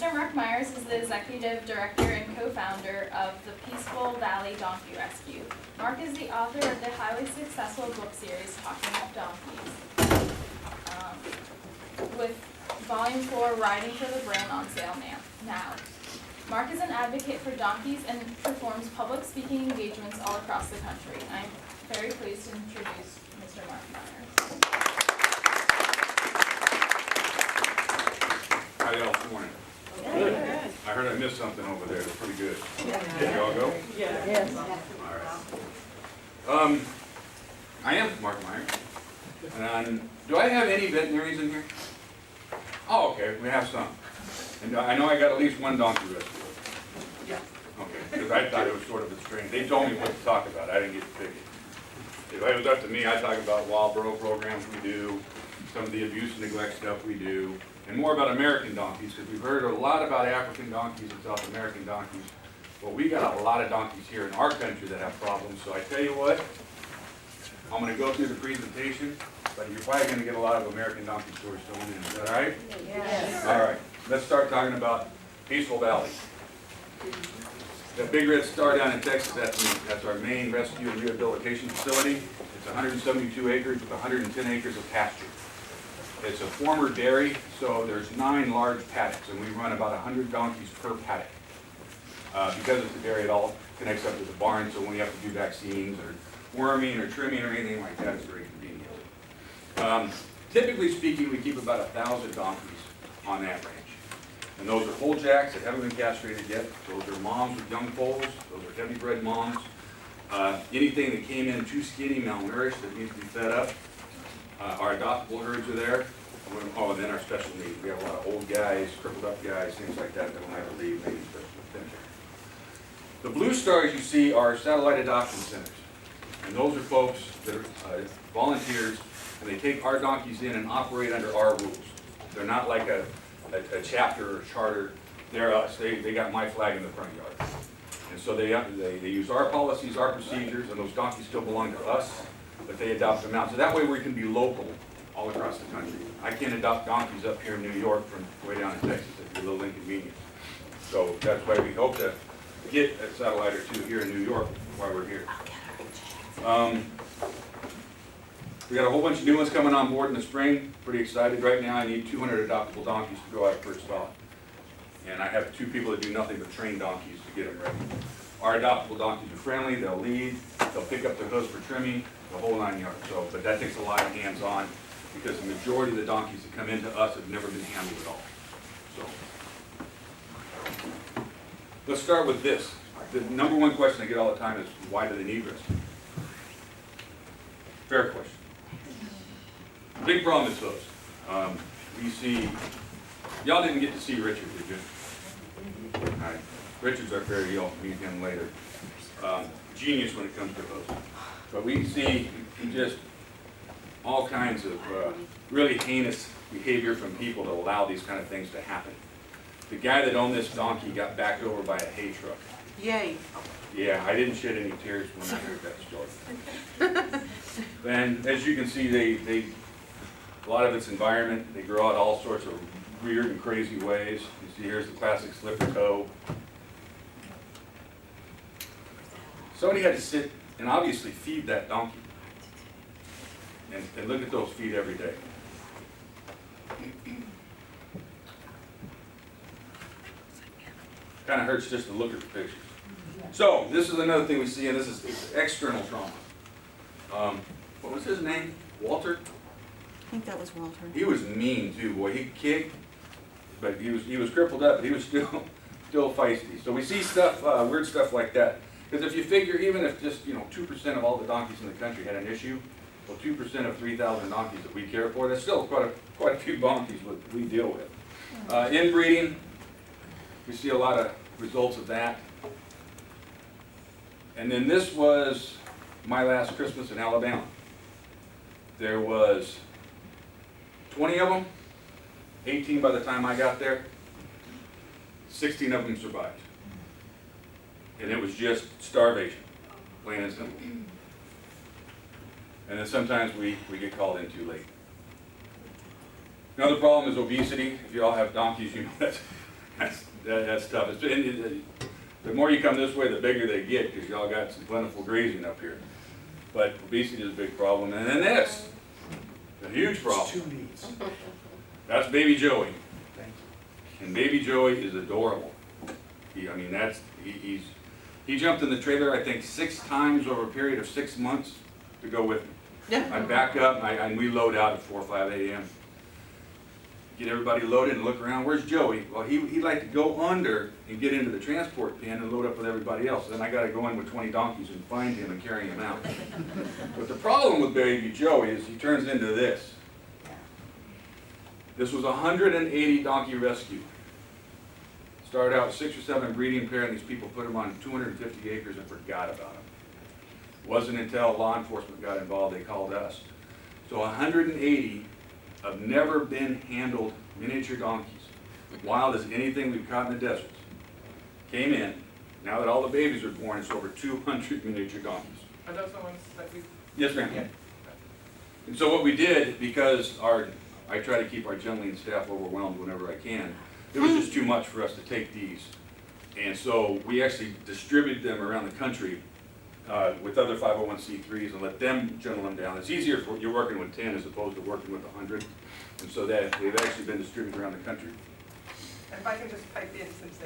Mr. Mark Meyers is the executive director and co-founder of the Peaceful Valley Donkey Rescue. Mark is the author of the highly successful book series, Talking of Donkeys, with Volume 4, Riding for the Throne, on sale now. Mark is an advocate for donkeys and performs public speaking engagements all across the country. I'm very pleased to introduce Mr. Mark Meyers. How y'all this morning? Good. I heard I missed something over there. That's pretty good. Yeah. Did y'all go? Yeah. Yes. All right. I am Mark Meyers. And do I have any veterinarians in here? Oh, okay. We have some. And I know I got at least one donkey rescuer. Yeah. Okay. Because I thought it was sort of a strange. They told me what to talk about. I didn't get to pick it. If it was up to me, I'd talk about wild burro programs we do, some of the abuse and neglect stuff we do, and more about American donkeys, because we've heard a lot about African donkeys and South American donkeys. Well, we got a lot of donkeys here in our country that have problems, so I tell you what, I'm going to go through the presentation, but you're probably going to get a lot of American donkey stories thrown in. Is that all right? Yes. All right, let's start talking about Peaceful Valley. The Big Red Star down in Texas, that's our main rescue and rehabilitation facility. It's 172 acres with 110 acres of pasture. It's a former dairy, so there's 9 large paddocks, and we run about 100 donkeys per paddock. Because it's a dairy, it all connects up to the barn, so when we have to do vaccines or worming or trimming or anything like that, it's very convenient. Typically speaking, we keep about 1,000 donkeys on that ranch. And those are whole jacks that haven't been castrated yet. Those are moms with young foals. Those are heavy bred moms. Anything that came in too skinny, malnourished, that needs to be fed up. Our adoptable herds are there. Oh, and then our special needs. We have a lot of old guys, crippled up guys, things like that that will never leave. They need special attention. The blue stars you see are satellite adoption centers. And those are folks that are volunteers, and they take our donkeys in and operate under our rules. They're not like a chapter or charter. They're us. They got my flag in the front yard. And so they use our policies, our procedures, and those donkeys still belong to us, but they adopt them out. So that way we can be local all across the country. I can't adopt donkeys up here in New York from way down in Texas. It'd be a little inconvenient. So that's why we hope to get a satellite or two here in New York while we're here. We got a whole bunch of new ones coming on board in the spring. Pretty excited. Right now I need 200 adoptable donkeys to go out first off. And I have 2 people that do nothing but train donkeys to get them ready. Our adoptable donkeys are friendly. They'll lead. They'll pick up the hooves for trimming, the whole 9 yards. So, but that takes a lot of hands-on because the majority of the donkeys that come into us have never been handled at all. So let's start with this. The number one question I get all the time is, why do they need rescue? Fair question. The big problem is hooves. We see, y'all didn't get to see Richard, did you? All right. Richard's our ferry, you'll meet him later. Genius when it comes to hooves. But we see just all kinds of really heinous behavior from people that allow these kind of things to happen. The guy that owned this donkey got backed over by a hay truck. Yay. Yeah, I didn't shed any tears when I heard that story. And as you can see, a lot of it's environment. They grow out all sorts of weird and crazy ways. You see here's the classic slipper toe. Somebody had to sit and obviously feed that donkey. And look at those feet every day. Kind of hurts just to look at the pictures. So this is another thing we see, and this is external trauma. What was his name? Walter? I think that was Walter. He was mean too, boy. He kicked, but he was crippled up, but he was still feisty. So we see stuff, weird stuff like that. Because if you figure, even if just 2% of all the donkeys in the country had an issue, well, 2% of 3,000 donkeys that we care for, that's still quite a few donkeys that we deal with. Inbreeding, we see a lot of results of that. And then this was my last Christmas in Alabama. There was 20 of them, 18 by the time I got there. 16 of them survived. And it was just starvation, plain and simple. And then sometimes we get called in too late. Another problem is obesity. If you all have donkeys, you know That's tough. The more you come this way, the bigger they get, because y'all got some plentiful grazing up here. But obesity is a big problem. And then this, a huge problem. Two needs. That's baby Joey. Thank you. And baby Joey is adorable. He jumped in the trailer, I think, 6 times over a period of 6 months to go with me. Yeah. I back up, and we load out at 4 or 5 a.m. Get everybody loaded and look around, where's Joey? Well, he liked to go under and get into the transport pen and load up with everybody else. Then I gotta go in with 20 donkeys and find him and carry him out. But the problem with baby Joey is he turns into this. This was a 180 donkey rescue. Started out with 6 or 7 breeding pair, and these people put them on 250 acres and forgot about them. Wasn't until law enforcement got involved, they called us. So 180 have never been handled miniature donkeys, wild as anything we've caught in the deserts, came in. Now that all the babies are born, it's over 200 miniature donkeys. Are those the ones that we? Yes, ma'am. Yeah. And so what we did, because I try to keep our gentleman staff overwhelmed whenever I can, it was just too much for us to take these. And so we actually distributed them around the country with other 501c3s and let them gentle them down. It's easier for you're working with 10 as opposed to working with 100. And so that they've actually been distributed around the country. And if I can just pipe in, since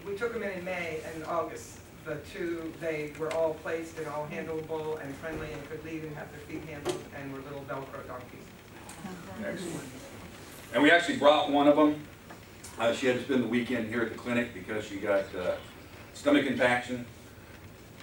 we took them in May and August. The two, they were all placed and all handleable and friendly and could lead and have their feet handled and were little Velcro donkeys. Excellent. And we actually brought one of them. She had to spend the weekend here at the clinic because she got stomach impaction.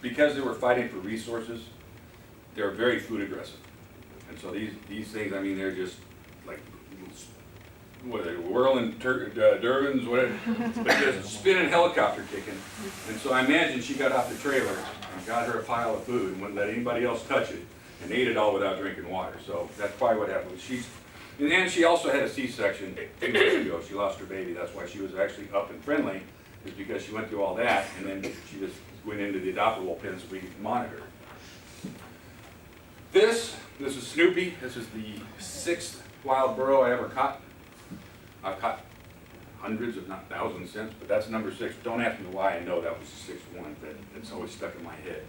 Because they were fighting for resources, they're very food aggressive. And so these things, I mean, they're just like, what are they, whirling Durbans, whatever, but just spinning helicopter kicking. And so I imagine she got off the trailer and got her a pile of food and wouldn't let anybody else touch it and ate it all without drinking water. So that's probably what happened. And she also had a C-section 2 years ago. She lost her baby. That's why she was actually up and friendly, is because she went through all that and then she just went into the adoptable pen so we could monitor her. This is Snoopy. This is the 6th wild burro I ever caught. I've caught hundreds, if not thousands since, but that's number 6. Don't ask me why I know that was the 6th one, but it's always stuck in my head.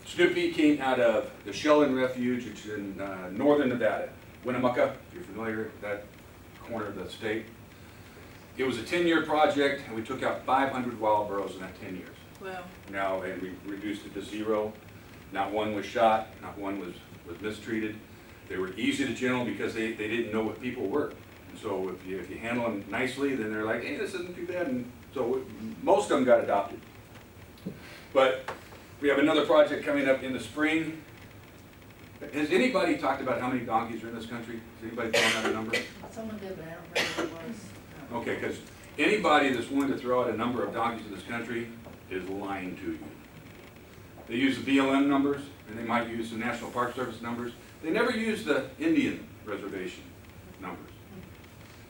Snoopy came out of the Sheldon Refuge, which is in northern Nevada, Winnemucca, if you're familiar with that corner of the state. It was a 10-year project, and we took out 500 wild burros in that 10 years. Wow. Now, and we reduced it to 0. Not one was shot, not one was mistreated. They were easy to gentle because they didn't know what people were. And so if you handle them nicely, then they're like, hey, this isn't too bad. And so most of them got adopted. But we have another project coming up in the spring. Has anybody talked about how many donkeys are in this country? Has anybody thrown out a number? Someone did, but I don't remember what it was. Okay, because anybody that's willing to throw out a number of donkeys in this country is lying to you. They use the BLM numbers, and they might use the National Park Service numbers. They never use the Indian reservation numbers.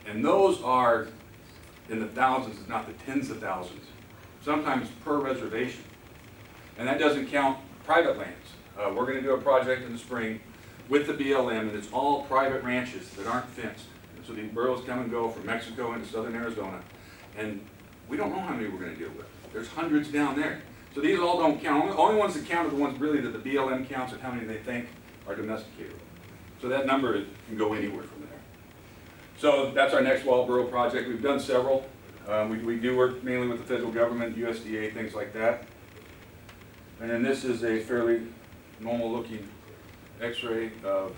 And those are in the thousands, if not the tens of thousands, sometimes per reservation. And that doesn't count private lands. We're going to do a project in the spring with the BLM, and it's all private ranches that aren't fenced. And so these burros come and go from Mexico into southern Arizona, and we don't know how many we're going to deal with. There's hundreds down there. So these all don't count. Only ones that count are the ones really that the BLM counts and how many they think are domesticatable. So that number can go anywhere from there. So that's our next wild burro project. We've done several. We do work mainly with the federal government, USDA, things like that. And then this is a fairly normal looking x-ray of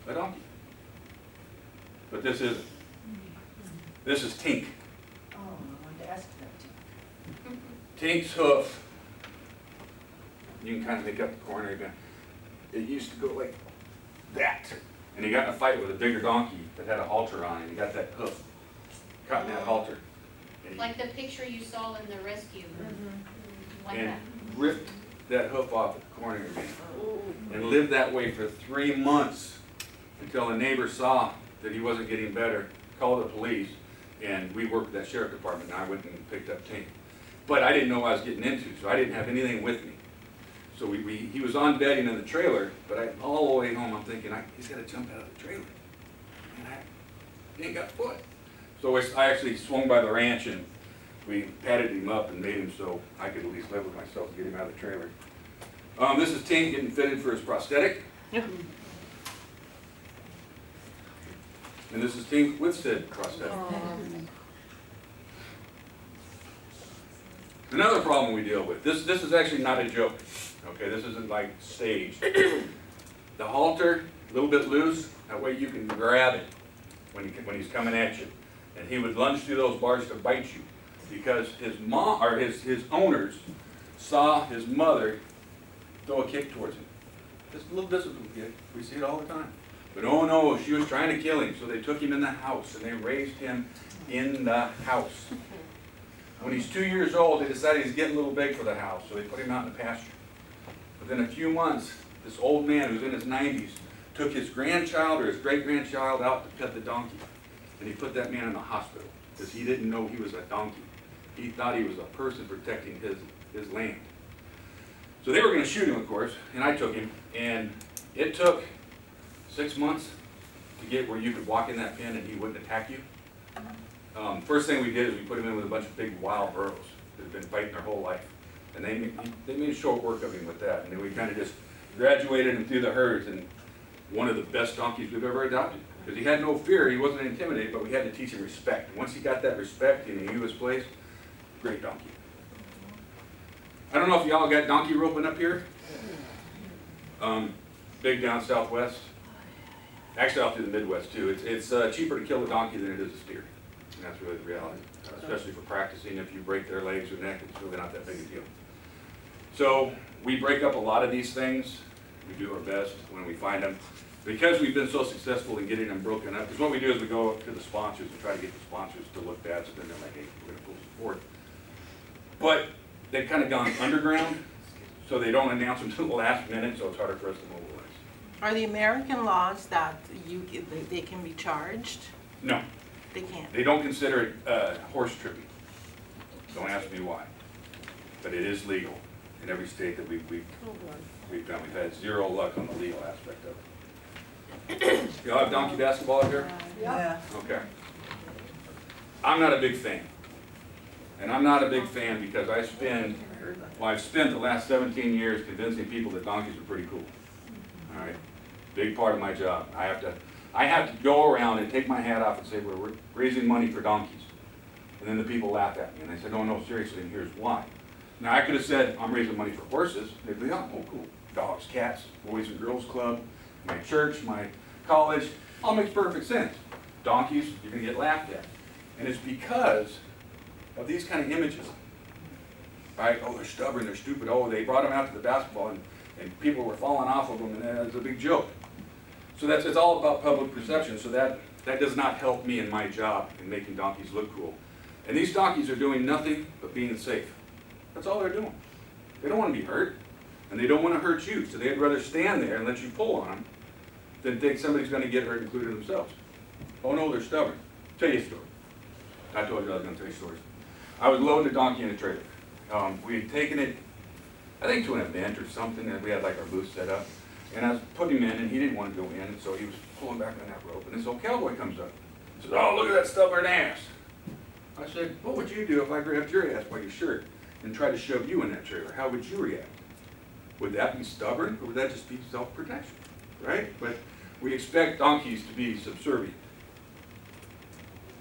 a donkey. But this isn't. This is Tink. Oh, I wanted to ask that too. Tink's hoof, you can kind of make up the corner again. It used to go like that. And he got in a fight with a bigger donkey that had a halter on it. He got that hoof caught in that halter. And he Like the picture you saw in the rescue, like and that. ripped that hoof off at the corner again. And lived that way for 3 months until a neighbor saw that he wasn't getting better, called the police, and we worked with that sheriff department, and I went and picked up Tink. But I didn't know what I was getting into, so I didn't have anything with me. So he was on bedding in the trailer, but all the way home I'm thinking, he's got to jump out of the trailer. And he ain't got foot. So I actually swung by the ranch and we padded him up and made him so I could at least live with myself and get him out of the trailer. This is Tink getting fitted for his prosthetic. And this is Tink with said prosthetic. Another problem we deal with, this is actually not a joke, okay, this isn't like staged. The halter, a little bit loose, that way you can grab it when he's coming at you. And he would lunge through those bars to bite you because his mom, or his owners saw his mother throw a kick towards him. Just a little discipline kick, we see it all the time. But oh no, she was trying to kill him, so they took him in the house and they raised him in the house. When he's 2 years old, they decided he's getting a little big for the house, so they put him out in the pasture. Within a few months, this old man who's in his 90s took his grandchild or his great-grandchild out to pet the donkey. And he put that man in the hospital because he didn't know he was a donkey. He thought he was a person protecting his land. So they were going to shoot him, of course, and I took him. And it took 6 months to get where you could walk in that pen and he wouldn't attack you. First thing we did is we put him in with a bunch of big wild burros that had been fighting their whole life. And they made short work of him with that. And then we kind of just graduated him through the herds, and one of the best donkeys we've ever adopted. Because he had no fear, he wasn't intimidated, but we had to teach him respect. And once he got that respect and he knew his place, great donkey. I don't know if y'all got donkey roping up here. Big down southwest. Actually out through the Midwest too. It's cheaper to kill a donkey than it is a steer. And that's really the reality. Especially for practicing, if you break their legs or neck, it's really not that big a deal. So we break up a lot of these things. We do our best when we find them. Because we've been so successful in getting them broken up, because what we do is we go up to the sponsors and try to get the sponsors to look bad, so then they're like, hey, we're going to pull support. But they've kind of gone underground, so they don't announce them until the last minute, so it's harder for us to mobilize. Are the American laws that they can be charged? No, They can't. they don't consider it horse tripping. Don't ask me why. But it is legal in every state that we've done. We've had zero luck on the legal aspect of it. Y'all have donkey basketball up here? Yeah. Okay. I'm not a big fan. And I'm not a big fan because I've spent the last 17 years convincing people that donkeys are pretty cool. All right? Big part of my job. I have to go around and take my hat off and say, we're raising money for donkeys. And then the people laugh at me and they said, oh no, seriously, and here's why. Now I could have said, I'm raising money for horses. They'd be, oh, cool. Dogs, cats, Boys and Girls Club, my church, my college, all makes perfect sense. Donkeys, you're gonna get laughed at. And it's because of these kind of images. Right? Oh, they're stubborn, they're stupid. Oh, they brought them out to the basketball and people were falling off of them and it's a big joke. So it's all about public perception. So that does not help me in my job in making donkeys look cool. And these donkeys are doing nothing but being safe. That's all they're doing. They don't want to be hurt, and they don't want to hurt you. So they'd rather stand there and let you pull on them than think somebody's going to get hurt, including themselves. Oh no, they're stubborn. Tell you a story. I told you I was going to tell you stories. I was loading a donkey in a trailer. We had taken it, I think, to an event or something, and we had like our booth set up. And I was putting him in, and he didn't want to go in, so he was pulling back on that rope. And this old cowboy comes up and says, oh, look at that stubborn ass. I said, what would you do if I grabbed your ass by your shirt and tried to shove you in that trailer? How would you react? Would that be stubborn, or would that just be self-protection, right? But we expect donkeys to be subservient.